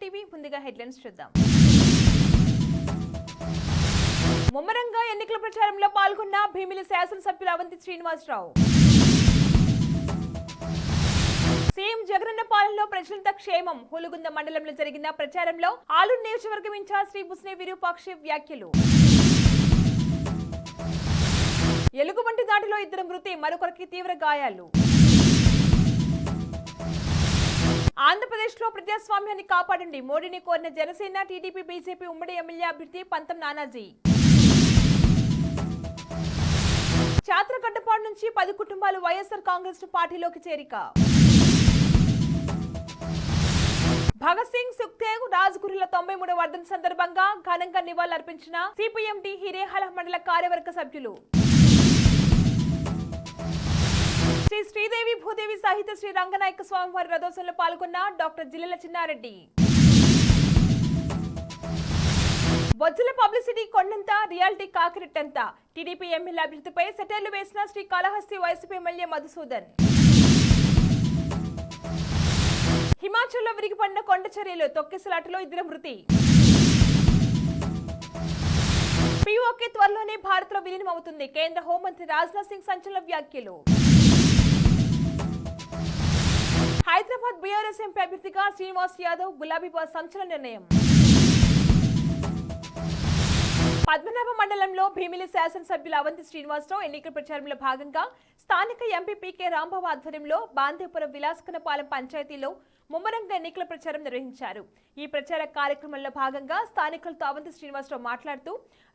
TV ముందుగా headlines చూద్దాం. ముమ్మరంగా ఎన్నికల ప్రచారంలో పాల్గొన్న భీమిలి శాసనసభ్యులు అవంతి శ్రీనివాసరావు. సీఎం జగనన్న పాలనలో ప్రజలంతా క్షేమం. హులుగుంద మండలంలో జరిగిన ప్రచారంలో ఆలూరు నియోజకవర్గం ఇన్ఛార్జ్ శ్రీ బుస్నే విరూపాక్షి వ్యాఖ్యలు. ఎలుగుబంటి దాడిలో 2 మృతి, మరొకరికి తీవ్ర గాయాలు. ఆంధ్రప్రదేశ్లో ప్రజాస్వామ్యాన్ని కాపాడండి. మోడీని కోరిన జనసేన, టీడీపీ, బీజేపీ ఉమ్మడి ఎమ్మెల్యే అభ్యర్థి పంతం నానాజీ. చాత్రగడ్డపాడు నుంచి 10 కుటుంబాలు వైఎస్ఆర్ కాంగ్రెస్ పార్టీలోకి చేరిక. భగత్ సింగ్, సుఖ్దేవ్, రాజ్గురుల 93వ వర్ధంతి సందర్భంగా ఘనంగా నివాళులర్పించిన సిపిఎం డి హిరేహల మండల కార్యవర్గ సభ్యులు. శ్రీ శ్రీదేవి భూదేవి సహిత శ్రీ రంగనాయక స్వామి వారి రథోత్సవంలో పాల్గొన్న డాక్టర్ జిల్లెల చిన్నారెడ్డి. బొజ్జల పబ్లిసిటీ కొండంత, రియాలిటీ కాకిరెట్టంత. టీడీపీ ఎమ్మెల్యే అభ్యర్థిపై సెటైర్లు వేసిన శ్రీ కాళహస్తి వైసీపీ ఎమ్మెల్యే మధుసూదన్. హిమాచల్లో విరిగిపడిన కొండ చర్యలు, తొక్కిసలాటలో 2 మృతి. పీఓకే త్వరలోనే భారత్ లో విలీనం అవుతుంది. కేంద్ర హోంమంత్రి రాజ్నాథ్ సింగ్ సంచలన వ్యాఖ్యలు. హైదరాబాద్ బీఆర్ఎస్ ఎంపీ అభ్యర్థిగా శ్రీనివాస్ యాదవ్, గులాబీ బాస్ సంచలన నిర్ణయం. పద్మనాభ మండలంలో భీమిలి శాసనసభ్యులు అవంతి శ్రీనివాసరావు ఎన్నికల ప్రచారంలో భాగంగా స్థానిక ఎంపీ పీకే రాంబాబు ఆధ్వర్యంలో బాందేపురం విలాస్కనపాలెం పంచాయతీలో ముమ్మరంగా ఎన్నికల ప్రచారం నిర్వహించారు. ఈ ప్రచార కార్యక్రమంలో భాగంగా స్థానికులతో అవంతి శ్రీనివాసరావు మాట్లాడుతూ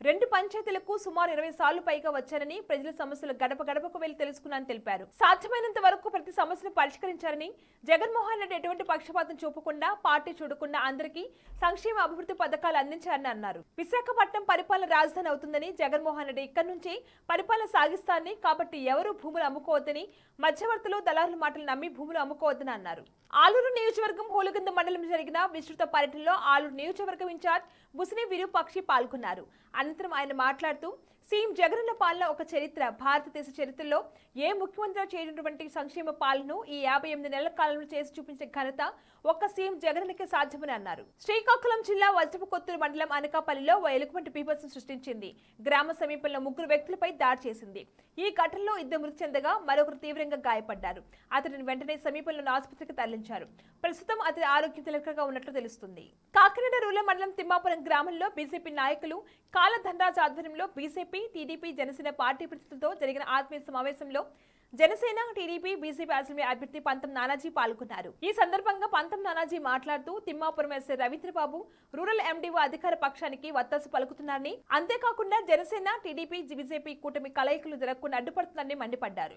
2 పంచాయతీలకు సుమారు 20 సార్లు పైగా వచ్చారని, ప్రజల సమస్యలు గడప గడపకు వెళ్లి తెలుసుకున్నానని తెలిపారు. సాధ్యమైనంత వరకు ప్రతి సమస్యను పరిష్కరించారని, జగన్మోహన్ రెడ్డి ఎటువంటి పక్షపాతం చూపకుండా, పార్టీ చూడకుండా అందరికీ సంక్షేమ అభివృద్ధి పథకాలు అందించారని అన్నారు. విశాఖపట్నం పరిపాలన రాజధాని అవుతుందని, జగన్మోహన్ రెడ్డి ఇక్కడి నుంచి పరిపాలన సాగిస్తారని, కాబట్టి ఎవరూ భూములు అమ్ముకోవద్దని, మధ్యవర్తులు దళారుల మాటలు నమ్మి భూములు అమ్ముకోవద్దని అన్నారు. ఆలూరు నియోజకవర్గం హోలుగుంద మండలంలో జరిగిన విస్తృత పర్యటనలో ఆలూరు నియోజకవర్గం ఇన్ఛార్జ్ బుస్నే విరూపాక్షి పాల్గొన్నారు. అనంతరం ఆయన మాట్లాడుతూ సీఎం జగనన్న పాలన ఒక చరిత్ర. భారతదేశ చరిత్రలో ఏ ముఖ్యమంత్రి చేయనటువంటి సంక్షేమ పాలనను ఈ 58 నెలల కాలంలో చేసి చూపించే ఘనత ఒక్క సీఎం జగనన్నకే సాధ్యమని అన్నారు. శ్రీకాకుళం జిల్లా వజ్రపు కొత్తూరు మండలం అనకాపల్లిలో ఓ ఎలుగుబంటి బీభత్సం సృష్టించింది. గ్రామ సమీపంలో 3 వ్యక్తులపై దాడి చేసింది. ఈ ఘటనలో 2 మృతి చెందగా మరొకరు తీవ్రంగా గాయపడ్డారు. అతడిని వెంటనే సమీపంలోని ఆసుపత్రికి తరలించారు. ప్రస్తుతం అతని ఆరోగ్యం తిలకగా ఉన్నట్లు తెలుస్తుంది. కాకినాడ రూరల్ మండలం తిమ్మాపురం గ్రామంలో బీజేపీ నాయకులు కాల ధనరాజ్ ఆధ్వర్యంలో బీజేపీ, టీడీపీ, జనసేన పార్టీ ప్రతినిధులతో జరిగిన ఆత్మీయ సమావేశంలో జనసేన, టీడీపీ, బీజేపీ అసెంబ్లీ అభ్యర్థి పంతం నానాజీ పాల్గొన్నారు. ఈ సందర్భంగా పంతం నానాజీ మాట్లాడుతూ Thimmapuram SI Ravindrababu rural MDO అధికార పక్షానికి వత్తాసు పలుకుతున్నారని, అంతేకాకుండా జనసేన, టీడీపీ, బీజేపీ కూటమి కలయికలు జరగకుండా అడ్డుపడుతుందని మండిపడ్డారు.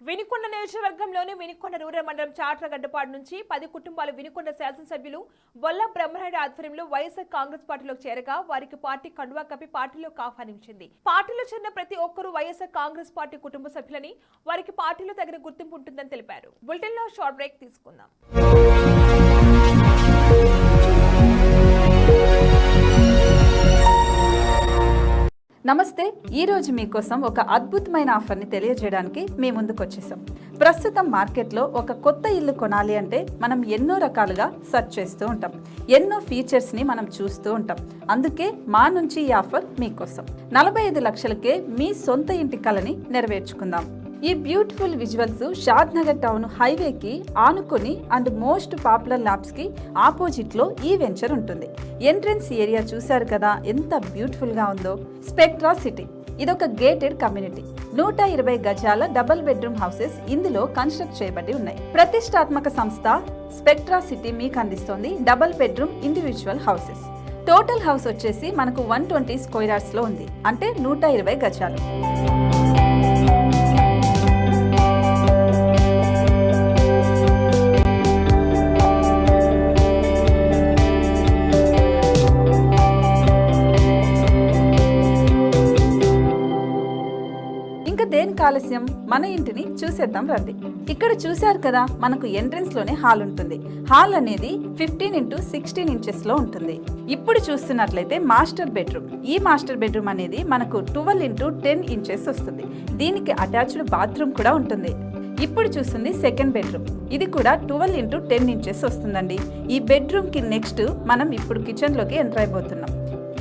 వినుకొండ నియోజకవర్గంలోని వినుకొండ రూరల్ మండలం చాట్రగడ్డపాడు నుంచి 10 కుటుంబాలు వినుకొండ శాసనసభ్యులు బొల్ల బ్రహ్మనాయుడు ఆధ్వర్యంలో వైఎస్ఆర్ కాంగ్రెస్ పార్టీలోకి చేరగా వారికి పార్టీ కండువా కప్పి పార్టీలోకి ఆహ్వానించింది. పార్టీలో చేరిన ప్రతి ఒక్కరూ వైఎస్ఆర్ కాంగ్రెస్ పార్టీ కుటుంబ సభ్యులని, వారికి పార్టీలో తగిన గుర్తింపు ఉంటుందని తెలిపారు. బులెటిన్ లో షార్ట్ బ్రేక్ తీసుకుందాం. నమస్తే. ఈరోజు మీకోసం ఒక అద్భుతమైన ఆఫర్ని తెలియజేయడానికి మీ ముందుకు వచ్చేసాం. ప్రస్తుతం మార్కెట్లో ఒక కొత్త ఇల్లు కొనాలి అంటే మనం ఎన్నో రకాలుగా సెర్చ్ చేస్తూ ఉంటాం, ఎన్నో ఫీచర్స్ని మనం చూస్తూ ఉంటాం. అందుకే మా నుంచి ఈ ఆఫర్ మీకోసం. 45 లక్షలకే మీ సొంత ఇంటి కలని నెరవేర్చుకుందాం. ఈ బ్యూటిఫుల్ విజువల్స్ షాద్ నగర్ టౌన్ హైవేకి ఆనుకొని అండ్ మోస్ట్ పాపులర్ ల్యాబ్స్ కి ఆపోజిట్ లో ఈ వెంచర్ ఉంటుంది. ఎంట్రన్స్ ఏరియా చూశారు కదా ఎంత బ్యూటిఫుల్ గా ఉందో. స్పెక్ట్రా సిటీ ఇదొక గేటెడ్ కమ్యూనిటీ. 120 గజాల డబుల్ బెడ్రూమ్ హౌసెస్ ఇందులో కన్స్ట్రక్ట్ చేయబడి ఉన్నాయి. ప్రతిష్టాత్మక సంస్థ స్పెక్ట్రా సిటీ మీకు అందిస్తోంది double bedroom individual houses. Total house వచ్చేసి మనకు 120 స్క్వేర్ యార్డ్స్ లో ఉంది, అంటే 120 గజాలు. దేనికి ఆలస్యం, ఆలస్యం, మన ఇంటిని చూసేద్దాం రండి. ఇక్కడ చూశారు కదా, మనకు ఎంట్రన్స్ లోనే హాల్ ఉంటుంది. హాల్ అనేది 15x16 ఇంచెస్ లో ఉంటుంది. ఇప్పుడు చూస్తున్నట్లయితే మాస్టర్ బెడ్రూమ్. ఈ మాస్టర్ బెడ్రూమ్ అనేది మనకు 12x10 ఇంచెస్ వస్తుంది. దీనికి అటాచ్డ్ బాత్రూమ్ కూడా ఉంటుంది. ఇప్పుడు చూస్తుంది సెకండ్ బెడ్రూమ్. ఇది కూడా 12x10 ఇంచెస్ వస్తుందండి. ఈ బెడ్రూమ్ కి నెక్స్ట్ మనం ఇప్పుడు కిచెన్ లోకి ఎంటర్ అయిపోతున్నాం.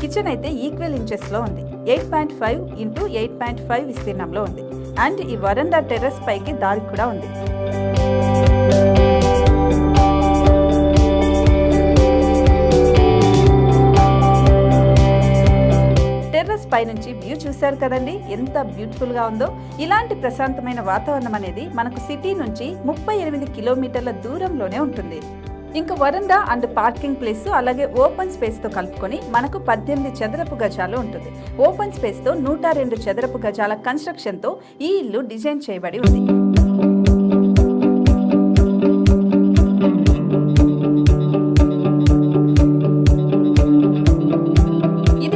కిచెన్ అయితే ఈక్వల్ ఇంచెస్ లో ఉంది. 8.5x8.5 విస్తీర్ణంలో ఉంది. అండ్ ఈ వరండా టెర్రస్ పైకి దారి కూడా ఉంది. టెర్రస్ పై నుంచి వ్యూ చూశారు కదండి, ఎంత బ్యూటిఫుల్ గా ఉందో. ఇలాంటి ప్రశాంతమైన వాతావరణం అనేది మనకు సిటీ నుంచి 38 కిలోమీటర్ల దూరంలోనే ఉంటుంది. ఇంకా వరండా అండ్ పార్కింగ్ ప్లేస్ అలాగే ఓపెన్ స్పేస్ తో కలుపుకొని మనకు 18 చదరపు గజాలు ఉంటుంది. ఓపెన్ స్పేస్ తో 102 చదరపు గజాల కన్స్ట్రక్షన్ తో ఈ ఇల్లు డిజైన్ చేయబడి ఉంది.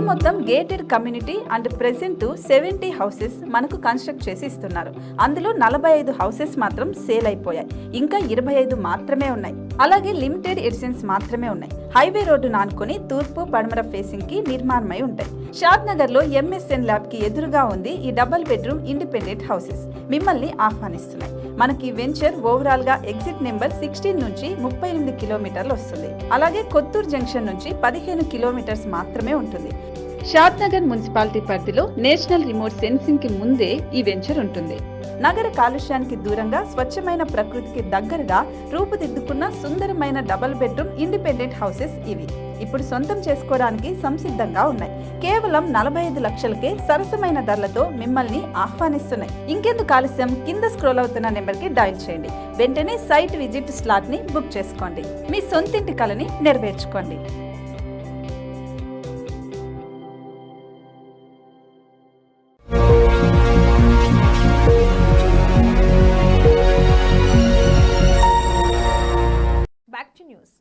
మొత్తం gated community and present 70 houses మనకు కన్స్ట్రక్ట్ చేసి ఇస్తున్నారు. అందులో 45 హౌసెస్ మాత్రం సేల్ అయిపోయాయి. ఇంకా 25 మాత్రమే ఉన్నాయి. అలాగే లిమిటెడ్ ఎడిషన్స్ మాత్రమే ఉన్నాయి. హైవే రోడ్డు నానుకొని తూర్పు పడమర ఫేసింగ్ కి నిర్మాణమై ఉంటాయి. షాద్ నగర్ లో ఎంఎస్ఎన్ ల్యాబ్ కి ఎదురుగా ఉంది ఈ డబుల్ బెడ్రూమ్ ఇండిపెండెంట్ హౌసెస్. మిమ్మల్ని ఆహ్వానిస్తున్నాయి. మనకి వెంచర్ ఓవరాల్ గా ఎగ్జిట్ నెంబర్ 16 నుంచి 38 కిలోమీటర్లు వస్తుంది. అలాగే కొత్తూరు జంక్షన్ నుంచి 15 కిలోమీటర్స్ మాత్రమే ఉంటుంది. షాద్ నగర్ మున్సిపాలిటీ పరిధిలో నేషనల్ రిమోట్ సెన్సింగ్ కి ముందే ఈ వెంచర్ ఉంటుంది. నగర కాలుష్యానికి దూరంగా స్వచ్ఛమైన ప్రకృతికి దగ్గరగా రూపుదిద్దుకున్న సుందరమైన డబుల్ బెడ్రూమ్ ఇండిపెండెంట్ హౌసెస్ ఇవి. ఇప్పుడు సొంతం చేసుకోవడానికి సంసిద్ధంగా ఉన్నాయి. కేవలం 45 లక్షలకే సరసమైన ధరలతో మిమ్మల్ని ఆహ్వానిస్తున్నాయి. ఇంకెందుకు ఆలస్యం, కింద స్క్రోల్ అవుతున్న నెంబర్ కి డయల్ చేయండి. వెంటనే సైట్ విజిట్ స్లాట్ ని బుక్ చేసుకోండి. మీ సొంతింటి కలని నెరవేర్చుకోండి.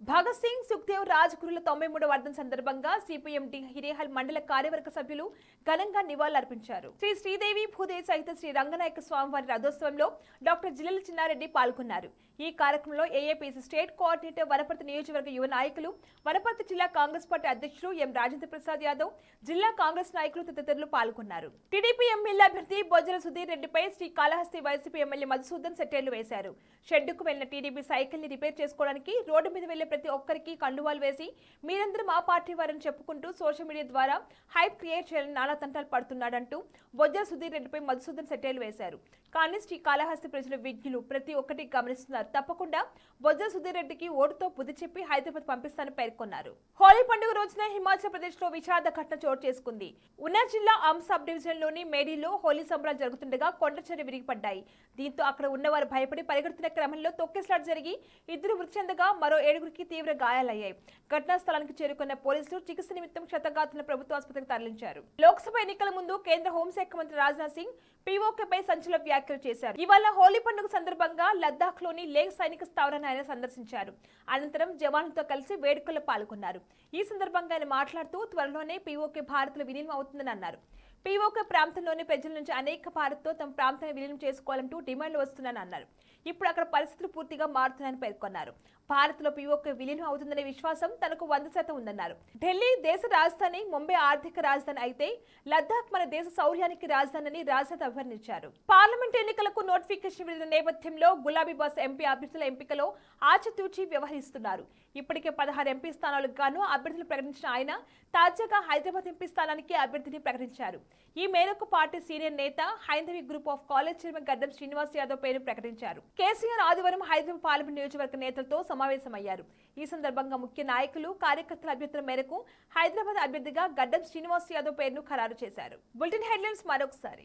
భగత్ సింగ్, సుఖ్దేవ్, రాజ్గురుల 93వ వర్ధంతి సందర్భంగా సిపిఎం హిరేహల్ మండల కార్యవర్గ సభ్యులు ఘనంగా నివాళులర్పించారు. శ్రీ శ్రీదేవి భూదేవి సహిత శ్రీ రంగనాయక స్వామివారి రథోత్సవంలో డాక్టర్ జిల్లెల చిన్నారెడ్డి పాల్గొన్నారు. ఈ కార్యక్రమంలో ఏఏపీసీ స్టేట్ కోఆర్డినేటర్, వనపర్తి నియోజకవర్గ యువ నాయకులు, వనపర్తి జిల్లా కాంగ్రెస్ పార్టీ అధ్యక్షులు ఎం రాజేంద్ర ప్రసాద్ యాదవ్, జిల్లా కాంగ్రెస్ నాయకులు తదితరులు పాల్గొన్నారు. టీడీపీ ఎమ్మెల్యే అభ్యర్థి బొజ్జల సుధీర్ రెడ్డిపై శ్రీకాళహస్తి వైసీపీ ఎమ్మెల్యే మధుసూదన్ సెట్టేళ్లు వేశారు. షెడ్డుకు వెళ్లిన టీడీపీ సైకిల్ ని రిపేర్ చేసుకోవడానికి రోడ్డు మీద వెళ్లే ప్రతి ఒక్కరికి కండువాలు వేసి మీరందరూ మా పార్టీ వారని చెప్పుకుంటూ సోషల్ మీడియా ద్వారా హైప్ క్రియేట్ చేయాలని నానా తంటాలు పడుతున్నాడంటూ బొజ్జల సుధీర్ రెడ్డిపై మధుసూదన్ సెట్టేళ్లు వేశారు. కానీ శ్రీకాళహస్తి ప్రజల విజ్ఞులు ప్రతి ఒక్కటి గమనిస్తున్నారు. తప్పకుండా బొజ్జల సుధీర్ రెడ్డికి ఓటుతో బుద్ధి చెప్పి హైదరాబాద్ పంపిస్తానని పేర్కొన్నారు. హోలీ పండుగ రోజున హిమాచల్ ప్రదేశ్ లో విషాద ఘటన చోటు చేసుకుంది. ఉన్నా జిల్లా ఆమ్ సబ్ డివిజన్ లోని మేడీలో హోలీ సంబరాలు జరుగుతుండగా కొండచర్య విరిగిపడ్డాయి. దీంతో అక్కడ ఉన్నవారు భయపడి పరిగెడుతున్న క్రమంలో తొక్కిసలాట జరిగి 2 మృతి చెందగా మరో 7గురికి తీవ్ర గాయాలయ్యాయి. ఘటనా స్థలానికి చేరుకున్న పోలీసులు చికిత్స నిమిత్తం క్షతగాతులను ప్రభుత్వ ఆసుపత్రికి తరలించారు. లోక్సభ ఎన్నికల ముందు కేంద్ర హోంశాఖ మంత్రి రాజ్నాథ్ సింగ్ పీఓకేపై సంచలన వ్యాఖ్యలు చేశారు. ఇవాళ హోలీ పండుగ సందర్భంగా లద్దాఖ్ లోని లేక్ సైనిక స్థావరాన్ని ఆయన సందర్శించారు. అనంతరం జవాన్లతో కలిసి వేడుకల్లో పాల్గొన్నారు. ఈ సందర్భంగా ఆయన మాట్లాడుతూ త్వరలోనే పీఓకే భారత్లో విలీనం అవుతుందని అన్నారు. పీఓకే ప్రాంతంలోని ప్రజల నుంచి అనేక భారత్తో తమ ప్రాంతాన్ని విలీనం చేసుకోవాలంటూ డిమాండ్లు వస్తున్నాయని అన్నారు. ఇప్పుడు అక్కడ పరిస్థితులు పూర్తిగా మారుతున్నాయని పేర్కొన్నారు. భారత్లో పీఓకే విలీనం అవుతుందనే విశ్వాసం తనకు 100% ఉందన్నారు. ఢిల్లీ దేశ రాజధాని, ముంబై ఆర్థిక రాజధాని అయితే లద్దాఖ్ మన దేశ శౌర్యానికి రాజధాని అని రాజ్నాథ్ అభివర్ణించారు. పార్లమెంట్ ఎన్నికలకు నోటిఫికేషన్ విడుదల నేపథ్యంలో గులాబీ బాస్ ఎంపీ అభ్యర్థుల ఎంపికలో ఆచితూచి వ్యవహరిస్తున్నారు. ఇప్పటికే 16 ఎంపీ స్థానాలకు గాను అభ్యర్థులు ప్రకటించిన ఆయన తాజాగా హైదరాబాద్ ఎంపీ స్థానానికి అభ్యర్థిని ప్రకటించారు. ఈ మేరకు పార్టీ సీనియర్ నేత, Haindavi group of college chairman గడ్డం శ్రీనివాస్ యాదవ్ పేరు ప్రకటించారు. కేసీఆర్ ఆదివారం హైదరాబాద్ పార్లమెంట్ నియోజకవర్గ నేతలతో సమావేశమయ్యారు. ఈ సందర్భంగా ముఖ్య నాయకులు, కార్యకర్తల అభ్యర్థుల మేరకు హైదరాబాద్ అభ్యర్థిగా గడ్డం శ్రీనివాస్ యాదవ్ పేరును ఖరారు చేశారు. బులెటిన్ హెడ్లైన్స్ మరొకసారి.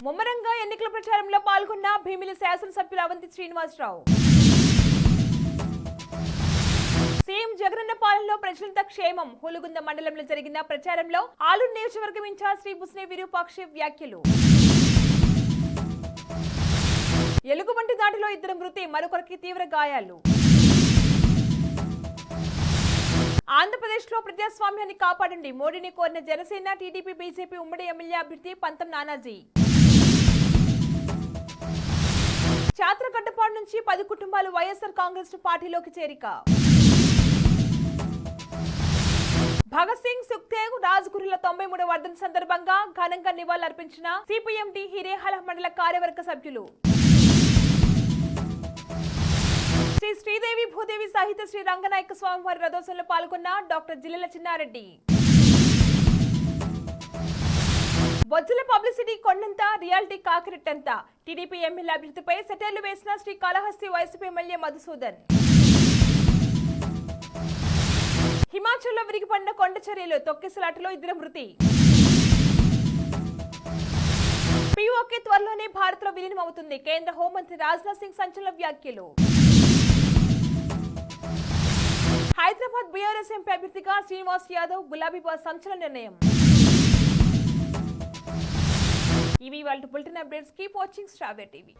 ముమ్మరంగా ఎన్నికల ప్రచారంలో పాల్గొన్న భీమిలి శాసనసభ్యులు అవంతి శ్రీనివాసరావు. సీఎం జగనన్న పాలనలో ప్రజలంత క్షేమం. హులుగుంద మండలంలో జరిగిన ప్రచారంలో ఆలూరు నియోజకవర్గం ఇన్ఛార్జ్ శ్రీ బుస్నే విరూపాక్షి వ్యాఖ్యలు. ఎలుగుబంటి దాడిలో 2 మృతి, మరొకరికి తీవ్ర గాయాలు. ఆంధ్రప్రదేశ్లో ప్రజాస్వామ్యాన్ని కాపాడండి, మోడీని కోరిన జనసేన, టీడీపీ, బీజేపీ ఉమ్మడి ఎమ్మెల్యే అభ్యర్థి పంతం నానాజీ. చాత్రగడ్డపాడు నుంచి 10 కుటుంబాలు వైఎస్ఆర్ కాంగ్రెస్ పార్టీలోకి చేరిక. భగత్ సింగ్, సుఖ్దేవ్, రాజ్గురుల 93వ వర్ధంతి సందర్భంగా ఘనంగా నివాళులర్పించిన సిపిఎం డి హిరేహల మండల కార్యవర్గ సభ్యులు. శ్రీ శ్రీదేవి భూదేవి సహిత శ్రీ రంగనాయక స్వామివారి రథోత్సవంలో పాల్గొన్న డాక్టర్ జిల్లెల చిన్నారెడ్డి. బొజ్జల పబ్లిసిటీ కొండంత, రియాలిటీ కాకిరెట్టంత. టీడీపీ ఎమ్మెల్యే అభ్యర్థిపై సెటైర్లు వేసిన శ్రీ కాళహస్తి వైసీపీ ఎమ్మెల్యే మధుసూదన్. హిమాచల్లో విరిగిపడిన కొండ చర్యలు, తొక్కిసలాటలో 2 మృతి. పీఓకే త్వరలోనే భారత్ లో విలీనం అవుతుంది, కేంద్ర హోంమంత్రి రాజ్నాథ్ సింగ్ సంచలన వ్యాఖ్యలు. హైదరాబాద్ బీఆర్ఎస్ ఎంపీ అభ్యర్థిగా శ్రీనివాస్ యాదవ్, గులాబీ బాస్ సంచలన నిర్ణయం. ఇవి వాళ్ళ bulletin updates. Keep watching star TV.